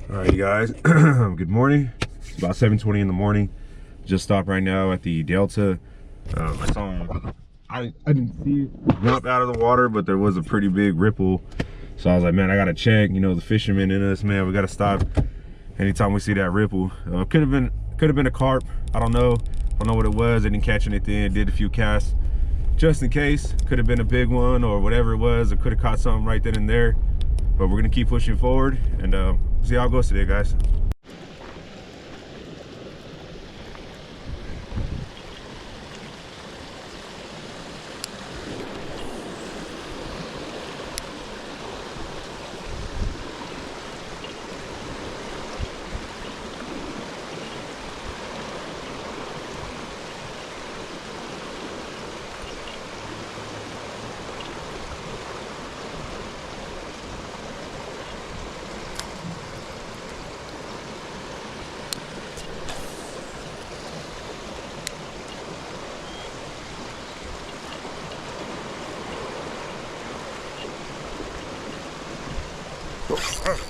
All right, you guys. Good morning. It's about 7:20 in the morning. Just stopped right now at the Delta. I saw him. I didn't see it jump out of the water, but there was a pretty big ripple. So I was like, man, I gotta check. You know, the fishermen in us, man, we gotta stop anytime we see that ripple. Could have been a carp. I don't know. I don't know what it was. I didn't catch anything. Did a few casts just in case. Could have been a big one or whatever it was. I could have caught something right then and there. But we're gonna keep pushing forward and see how it goes today, guys.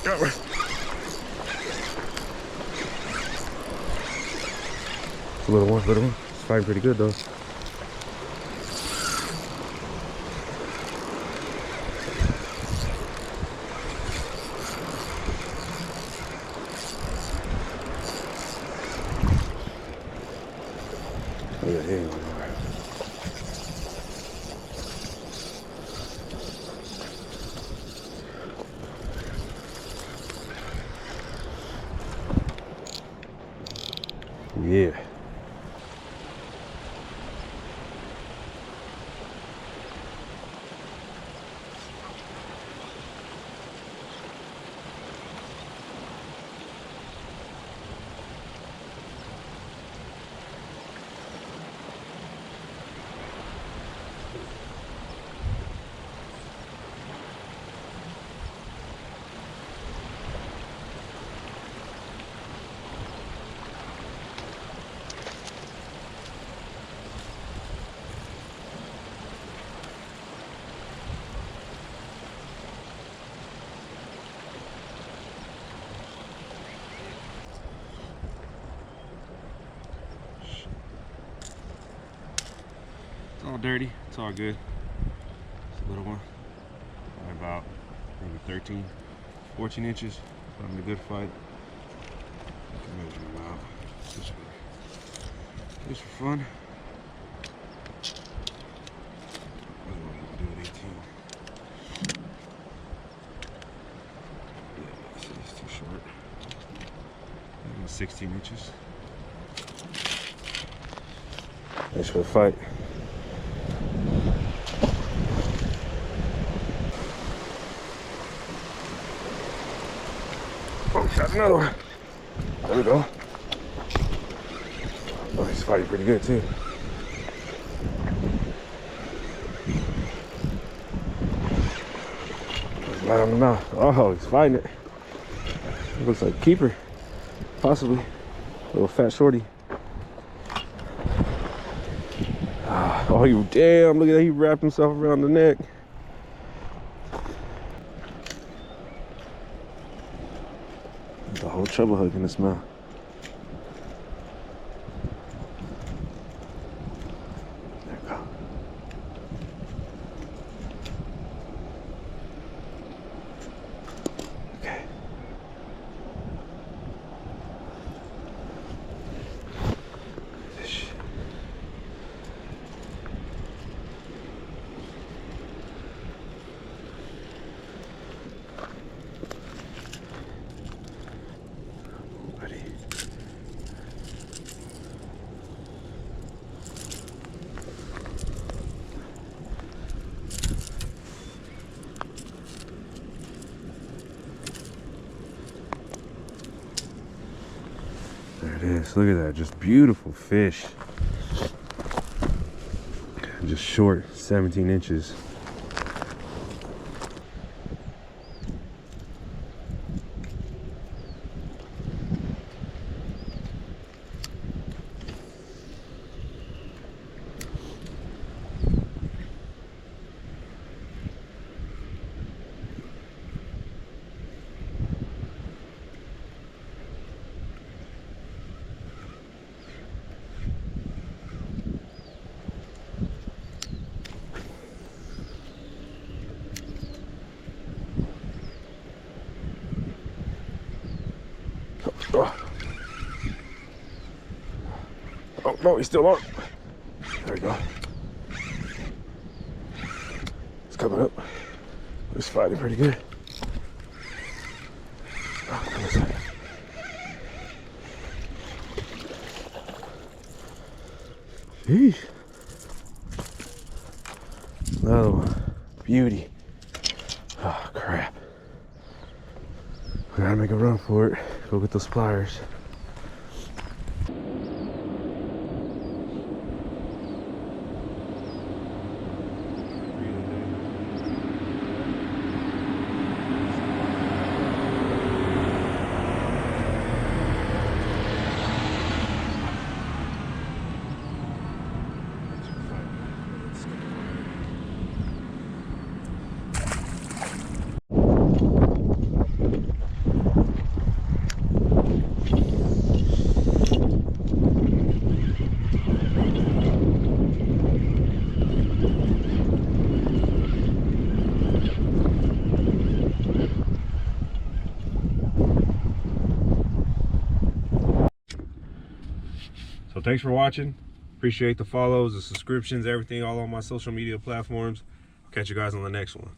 Got one. It's a little one, little one. It's fighting pretty good though. Yeah. It's all dirty. It's all good. It's a little one. Probably about maybe 13, 14 inches. Having a good fight. I can measure him out. Just for fun. I don't know what to do at 18. Yeah, see, it's too short. 16 inches. Thanks for the fight. Oh, got another one. There we go. Oh, he's fighting pretty good too. Right on the mouth. Oh, he's fighting it. It looks like a keeper. Possibly. A little fat shorty. Oh, you damn, look at that. He wrapped himself around the neck. The whole treble hook in his mouth. There we go. Okay. Fish. There it is. Look at that. Just beautiful fish. Just short, 17 inches. Oh no, he's still on. There we go. It's coming up. He's fighting pretty good. Oh, come inside. Sheesh. Oh, beauty. Oh, crap. We gotta make a run for it. Go get those pliers. So thanks for watching. Appreciate the follows, the subscriptions, everything, all on my social media platforms. Catch you guys on the next one.